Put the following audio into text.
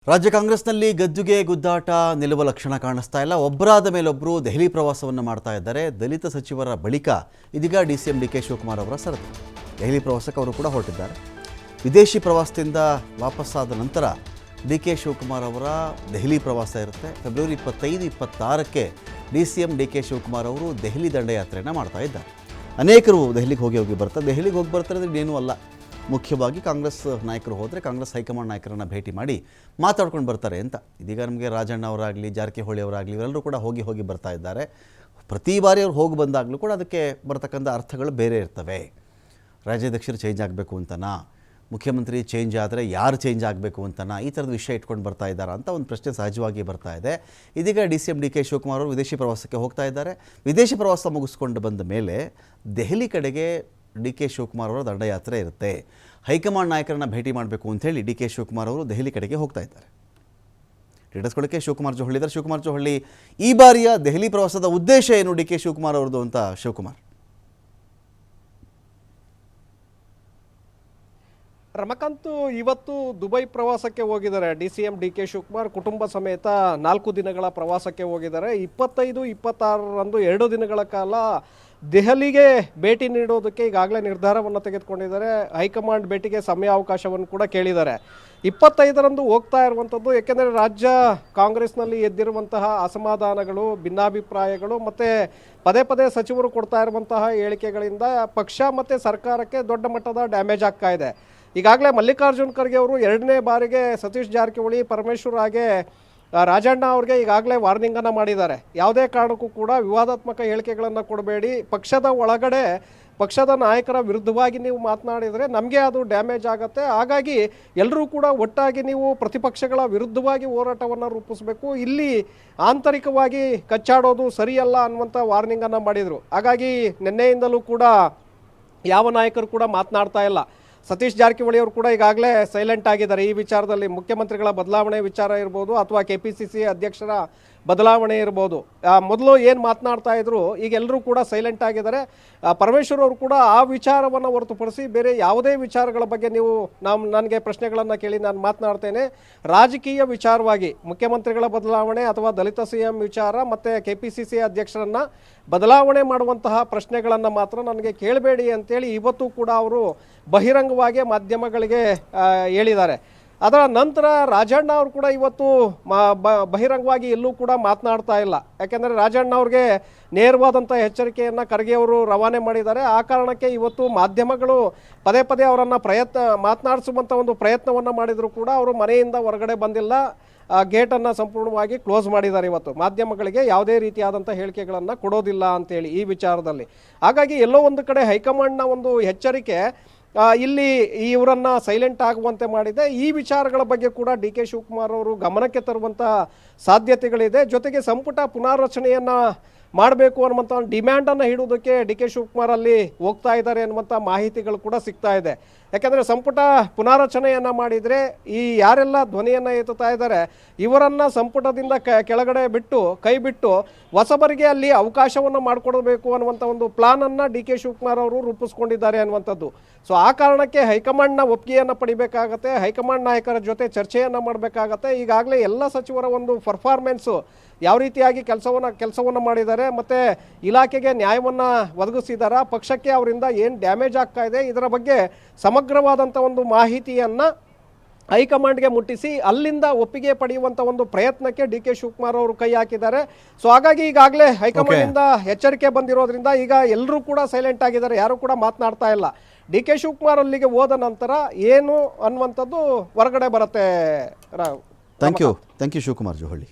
ರಾಜ್ಯ ಕಾಂಗ್ರೆಸ್ನಲ್ಲಿ ಗದ್ದುಗೆ ಗುದ್ದಾಟ ನಿಲ್ಲುವ ಲಕ್ಷಣ ಕಾಣಿಸ್ತಾ ಇಲ್ಲ. ಒಬ್ಬರಾದ ಮೇಲೊಬ್ಬರು ದೆಹಲಿ ಪ್ರವಾಸವನ್ನು ಮಾಡ್ತಾ ಇದ್ದಾರೆ. ದಲಿತ ಸಚಿವರ ಬಳಿಕ ಇದೀಗ ಡಿಸಿಎಂ ಡಿಕೆ ಶಿವಕುಮಾರ್ ಅವರ ಸರದಿ. ದೆಹಲಿ ಪ್ರವಾಸಕ್ಕೆ ಅವರು ಕೂಡ ಹೊರಟಿದ್ದಾರೆ. ವಿದೇಶಿ ಪ್ರವಾಸದಿಂದ ವಾಪಸ್ಸಾದ ನಂತರ ಡಿಕೆ ಶಿವಕುಮಾರ್ ಅವರ ದೆಹಲಿ ಪ್ರವಾಸ ಇರುತ್ತೆ. ಫೆಬ್ರವರಿ 25-26ಕ್ಕೆ ಡಿಸಿಎಂ ಡಿಕೆ ಶಿವಕುಮಾರ್ ಅವರು ದೆಹಲಿ ದಂಡಯಾತ್ರೆಯನ್ನು ಮಾಡ್ತಾ ಇದ್ದಾರೆ. ಅನೇಕರು ದೆಹಲಿಗೆ ಹೋಗಿ ಬರ್ತಾರೆ. ದೆಹಲಿಗೆ ಹೋಗಿ ಬರ್ತಾರೆ ಅಂದರೆ ಏನೂ ಅಲ್ಲ, ಮುಖ್ಯವಾಗಿ ಕಾಂಗ್ರೆಸ್ ನಾಯಕರು ಹೋದರೆ ಕಾಂಗ್ರೆಸ್ ಹೈಕಮಾಂಡ್ ನಾಯಕರನ್ನು ಭೇಟಿ ಮಾಡಿ ಮಾತಾಡ್ಕೊಂಡು ಬರ್ತಾರೆ ಅಂತ. ಇದೀಗ ನಮಗೆ ರಾಜಣ್ಣ ಅವರಾಗಲಿ, ಜಾರಕಿಹೊಳಿ ಅವರಾಗಲಿ ಇವರೆಲ್ಲರೂ ಕೂಡ ಹೋಗಿ ಬರ್ತಾ ಇದ್ದಾರೆ. ಪ್ರತಿ ಬಾರಿ ಅವ್ರು ಹೋಗಿ ಬಂದಾಗಲೂ ಕೂಡ ಅದಕ್ಕೆ ಬರ್ತಕ್ಕಂಥ ಅರ್ಥಗಳು ಬೇರೆ ಇರ್ತವೆ. ರಾಜ್ಯಾಧ್ಯಕ್ಷರು ಚೇಂಜ್ ಆಗಬೇಕು ಅಂತನಾ, ಮುಖ್ಯಮಂತ್ರಿ ಚೇಂಜ್ ಆದರೆ ಯಾರು ಚೇಂಜ್ ಆಗಬೇಕು ಅಂತನಾ, ಈ ಥರದ ವಿಷಯ ಇಟ್ಕೊಂಡು ಬರ್ತಾ ಇದ್ದಾರಾ ಅಂತ ಒಂದು ಪ್ರಶ್ನೆ ಸಹಜವಾಗಿ ಬರ್ತಾ ಇದೆ. ಇದೀಗ ಡಿಸಿಎಂ ಡಿಕೆ ಶಿವಕುಮಾರ್ ಅವರು ವಿದೇಶಿ ಪ್ರವಾಸಕ್ಕೆ ಹೋಗ್ತಾ ಇದ್ದಾರೆ. ವಿದೇಶಿ ಪ್ರವಾಸ ಮುಗಿಸ್ಕೊಂಡು ಬಂದ ಮೇಲೆ ದೆಹಲಿ ಕಡೆಗೆ ಡಿಕೆ ಶಿವಕುಮಾರ್ ಅವರ ದಂಡಯಾತ್ರೆ ಇರುತ್ತೆ. ಹೈಕಮಾಂಡ್ ನಾಯಕರನ್ನು ಭೇಟಿ ಮಾಡಬೇಕು ಅಂಥೇಳಿ ಡಿಕೆ ಶಿವಕುಮಾರ್ ಅವರು ದೆಹಲಿ ಕಡೆಗೆ ಹೋಗ್ತಾ ಇದ್ದಾರೆ. ತಿಳಿಸ್ಕೊಳ್ಳೋಕ್ಕೆ ಶಿವಕುಮಾರ್ ಜೊಹಳ್ಳಿ ಇದ್ದಾರೆ. ಶಿವಕುಮಾರ್ ಜೊಹಳ್ಳಿ, ಈ ಬಾರಿಯ ದೆಹಲಿ ಪ್ರವಾಸದ ಉದ್ದೇಶ ಏನು ಡಿಕೆ ಶಿವಕುಮಾರ್ ಅವರದು ಅಂತ? ಶಿವಕುಮಾರ್, ರಮಕಾಂತ್ ಇವತ್ತು ದುಬೈ ಪ್ರವಾಸಕ್ಕೆ ಹೋಗಿದ್ದಾರೆ. ಡಿಸಿಎಂ ಡಿಕೆ ಶಿವಕುಮಾರ್ ಕುಟುಂಬ ಸಮೇತ 4 ದಿನಗಳ ಪ್ರವಾಸಕ್ಕೆ ಹೋಗಿದ್ದಾರೆ. 25-26ರಂದು 2 ದಿನಗಳ ಕಾಲ ದೆಹಲಿಗೆ ಭೇಟಿ ನೀಡೋದಕ್ಕೆ ಈಗಾಗಲೇ ನಿರ್ಧಾರವನ್ನು ತೆಗೆದುಕೊಂಡಿದ್ದಾರೆ. ಹೈಕಮಾಂಡ್ ಭೇಟಿಗೆ ಸಮಯಾವಕಾಶವನ್ನು ಕೂಡ ಕೇಳಿದ್ದಾರೆ. 25ರಂದು ಹೋಗ್ತಾ ಇರುವಂಥದ್ದು, ಏಕೆಂದರೆ ರಾಜ್ಯ ಕಾಂಗ್ರೆಸ್ನಲ್ಲಿ ಎದ್ದಿರುವಂತಹ ಅಸಮಾಧಾನಗಳು, ಭಿನ್ನಾಭಿಪ್ರಾಯಗಳು ಮತ್ತು ಪದೇ ಸಚಿವರು ಕೊಡ್ತಾ ಇರುವಂತಹ ಹೇಳಿಕೆಗಳಿಂದ ಪಕ್ಷ ಮತ್ತು ಸರ್ಕಾರಕ್ಕೆ ದೊಡ್ಡ ಮಟ್ಟದ ಡ್ಯಾಮೇಜ್ ಆಗ್ತಾ ಇದೆ. ಈಗಾಗಲೇ ಮಲ್ಲಿಕಾರ್ಜುನ್ ಖರ್ಗೆ ಅವರು 2ನೇ ಬಾರಿಗೆ ಸತೀಶ್ ಜಾರಕಿಹೊಳಿ, ಪರಮೇಶ್ವರ್ ಹಾಗೆ ರಾಜಣ್ಣ ಅವ್ರಿಗೆ ಈಗಾಗಲೇ ವಾರ್ನಿಂಗನ್ನು ಮಾಡಿದ್ದಾರೆ. ಯಾವುದೇ ಕಾರಣಕ್ಕೂ ಕೂಡ ವಿವಾದಾತ್ಮಕ ಹೇಳಿಕೆಗಳನ್ನು ಕೊಡಬೇಡಿ, ಪಕ್ಷದ ಒಳಗಡೆ ಪಕ್ಷದ ನಾಯಕರ ವಿರುದ್ಧವಾಗಿ ನೀವು ಮಾತನಾಡಿದರೆ ನಮಗೆ ಅದು ಡ್ಯಾಮೇಜ್ ಆಗುತ್ತೆ. ಹಾಗಾಗಿ ಎಲ್ಲರೂ ಕೂಡ ಒಟ್ಟಾಗಿ ನೀವು ಪ್ರತಿಪಕ್ಷಗಳ ವಿರುದ್ಧವಾಗಿ ಹೋರಾಟವನ್ನು ರೂಪಿಸಬೇಕು, ಇಲ್ಲಿ ಆಂತರಿಕವಾಗಿ ಕಚ್ಚಾಡೋದು ಸರಿಯಲ್ಲ ಅನ್ನುವಂಥ ವಾರ್ನಿಂಗನ್ನು ಮಾಡಿದರು. ಹಾಗಾಗಿ ನಿನ್ನೆಯಿಂದಲೂ ಕೂಡ ಯಾವ ನಾಯಕರು ಕೂಡ ಮಾತನಾಡ್ತಾ ಇಲ್ಲ. ಸತೀಶ್ ಜಾರಕಿಹೊಳಿ ಅವರು ಕೂಡ ಈಗಾಗಲೇ ಸೈಲೆಂಟ್ ಆಗಿದ್ದಾರೆ. ಈ ವಿಚಾರದಲ್ಲಿ ಮುಖ್ಯಮಂತ್ರಿಗಳ ಬದಲಾವಣೆ ವಿಚಾರ ಇರ್ಬೋದು ಅಥವಾ KPCC ಅಧ್ಯಕ್ಷರ ಬದಲಾವಣೆ ಇರ್ಬೋದು, ಮೊದಲು ಏನು ಮಾತನಾಡ್ತಾ ಇದ್ರು ಈಗ ಎಲ್ಲರೂ ಕೂಡ ಸೈಲೆಂಟ್ ಆಗಿದ್ದಾರೆ. ಪರಮೇಶ್ವರ್ ಅವರು ಕೂಡ ಆ ವಿಚಾರವನ್ನು ಹೊರತುಪಡಿಸಿ ಬೇರೆ ಯಾವುದೇ ವಿಚಾರಗಳ ಬಗ್ಗೆ ನೀವು ನನಗೆ ಪ್ರಶ್ನೆಗಳನ್ನು ಕೇಳಿ ನಾನು ಮಾತನಾಡ್ತೇನೆ. ರಾಜಕೀಯ ವಿಚಾರವಾಗಿ ಮುಖ್ಯಮಂತ್ರಿಗಳ ಬದಲಾವಣೆ ಅಥವಾ ದಲಿತ CM ವಿಚಾರ ಮತ್ತು KPCC ಅಧ್ಯಕ್ಷರನ್ನು ಬದಲಾವಣೆ ಮಾಡುವಂತಹ ಪ್ರಶ್ನೆಗಳನ್ನು ಮಾತ್ರ ನನಗೆ ಕೇಳಬೇಡಿ ಅಂತೇಳಿ ಇವತ್ತು ಕೂಡ ಅವರು ಬಹಿರಂಗವಾಗಿ ಮಾಧ್ಯಮಗಳಿಗೆ ಹೇಳಿದ್ದಾರೆ. ಅದರ ನಂತರ ರಾಜಣ್ಣ ಅವರು ಕೂಡ ಇವತ್ತು ಬಹಿರಂಗವಾಗಿ ಎಲ್ಲೂ ಕೂಡ ಮಾತನಾಡ್ತಾ ಇಲ್ಲ. ಯಾಕೆಂದರೆ ರಾಜಣ್ಣ ಅವ್ರಿಗೆ ನೇರವಾದಂಥ ಎಚ್ಚರಿಕೆಯನ್ನು ಖರ್ಗೆ ಅವರು ರವಾನೆ ಮಾಡಿದ್ದಾರೆ. ಆ ಕಾರಣಕ್ಕೆ ಇವತ್ತು ಮಾಧ್ಯಮಗಳು ಪದೇ ಅವರನ್ನು ಮಾತನಾಡಿಸುವಂಥ ಒಂದು ಪ್ರಯತ್ನವನ್ನು ಮಾಡಿದರೂ ಕೂಡ ಅವರು ಮನೆಯಿಂದ ಹೊರಗಡೆ ಬಂದಿಲ್ಲ. ಗೇಟನ್ನು ಸಂಪೂರ್ಣವಾಗಿ ಕ್ಲೋಸ್ ಮಾಡಿದ್ದಾರೆ. ಇವತ್ತು ಮಾಧ್ಯಮಗಳಿಗೆ ಯಾವುದೇ ರೀತಿಯಾದಂಥ ಹೇಳಿಕೆಗಳನ್ನು ಕೊಡೋದಿಲ್ಲ ಅಂತೇಳಿ ಈ ವಿಚಾರದಲ್ಲಿ. ಹಾಗಾಗಿ ಎಲ್ಲೋ ಒಂದು ಕಡೆ ಹೈಕಮಾಂಡ್ನ ಒಂದು ಎಚ್ಚರಿಕೆ ಇಲ್ಲಿ ಇವರನ್ನು ಸೈಲೆಂಟ್ ಆಗುವಂತೆ ಮಾಡಿದೆ. ಈ ವಿಚಾರಗಳ ಬಗ್ಗೆ ಕೂಡ ಡಿಕೆ ಶಿವಕುಮಾರ್ ಅವರು ಗಮನಕ್ಕೆ ತರುವಂಥ ಸಾಧ್ಯತೆಗಳಿದೆ. ಜೊತೆಗೆ ಸಂಪುಟ ಪುನಾರಚನೆಯನ್ನು ಮಾಡಬೇಕು ಅನ್ನುವಂಥ ಡಿಮ್ಯಾಂಡನ್ನು ಇಡುವುದಕ್ಕೆ ಡಿಕೆ ಶಿವಕುಮಾರ್ ಅಲ್ಲಿ ಹೋಗ್ತಾ ಇದ್ದಾರೆ ಅನ್ನುವಂಥ ಮಾಹಿತಿಗಳು ಕೂಡ ಸಿಗ್ತಾ ಇದೆ. ಯಾಕೆಂದರೆ ಸಂಪುಟ ಪುನಾರಚನೆಯನ್ನು ಮಾಡಿದರೆ ಈ ಯಾರೆಲ್ಲ ಧ್ವನಿಯನ್ನು ಎತ್ತುತ್ತಾ ಇದ್ದಾರೆ ಇವರನ್ನು ಸಂಪುಟದಿಂದ ಕೆಳಗಡೆ ಕೈ ಬಿಟ್ಟು ಹೊಸಬರಿಗೆ ಅಲ್ಲಿ ಅವಕಾಶವನ್ನು ಮಾಡಿಕೊಡಬೇಕು ಅನ್ನುವಂಥ ಒಂದು ಪ್ಲಾನನ್ನು ಡಿಕೆ ಶಿವಕುಮಾರ್ ಅವರು ರೂಪಿಸ್ಕೊಂಡಿದ್ದಾರೆ ಅನ್ನುವಂಥದ್ದು. ಸೊ ಆ ಕಾರಣಕ್ಕೆ ಹೈಕಮಾಂಡ್ನ ಒಪ್ಪಿಗೆಯನ್ನು ಪಡಿಬೇಕಾಗತ್ತೆ, ಹೈಕಮಾಂಡ್ ನಾಯಕರ ಜೊತೆ ಚರ್ಚೆಯನ್ನು ಮಾಡಬೇಕಾಗತ್ತೆ. ಈಗಾಗಲೇ ಎಲ್ಲ ಸಚಿವರ ಒಂದು ಪರ್ಫಾರ್ಮೆನ್ಸು ಯಾವ ರೀತಿಯಾಗಿ ಕೆಲಸವನ್ನು ಮಾಡಿದ್ದಾರೆ ಮತ್ತು ಇಲಾಖೆಗೆ ನ್ಯಾಯವನ್ನು ಒದಗಿಸಿದ್ದಾರೆ, ಪಕ್ಷಕ್ಕೆ ಅವರಿಂದ ಏನು ಡ್ಯಾಮೇಜ್ ಆಗ್ತಾ ಇದೆ, ಇದರ ಬಗ್ಗೆ ಸಮಗ್ರವಾದಂಥ ಒಂದು ಮಾಹಿತಿಯನ್ನು ಹೈಕಮಾಂಡ್ಗೆ ಮುಟ್ಟಿಸಿ ಅಲ್ಲಿಂದ ಒಪ್ಪಿಗೆ ಪಡೆಯುವಂಥ ಒಂದು ಪ್ರಯತ್ನಕ್ಕೆ ಡಿಕೆ ಶಿವಕುಮಾರ್ ಅವರು ಕೈ ಹಾಕಿದ್ದಾರೆ. ಸೊ ಹಾಗಾಗಿ ಈಗಾಗಲೇ ಹೈಕಮಾಂಡ್ನಿಂದ ಎಚ್ಚರಿಕೆ ಬಂದಿರೋದ್ರಿಂದ ಈಗ ಎಲ್ಲರೂ ಕೂಡ ಸೈಲೆಂಟ್ ಆಗಿದ್ದಾರೆ, ಯಾರು ಕೂಡ ಮಾತನಾಡ್ತಾ ಇಲ್ಲ. ಡಿಕೆ ಶಿವಕುಮಾರ್ ಅಲ್ಲಿಗೆ ಹೋದ ನಂತರ ಏನು ಅನ್ನುವಂಥದ್ದು ಹೊರಗಡೆ ಬರುತ್ತೆ. Thank you Shivakumar ಜೊಹಳ್ಳಿ.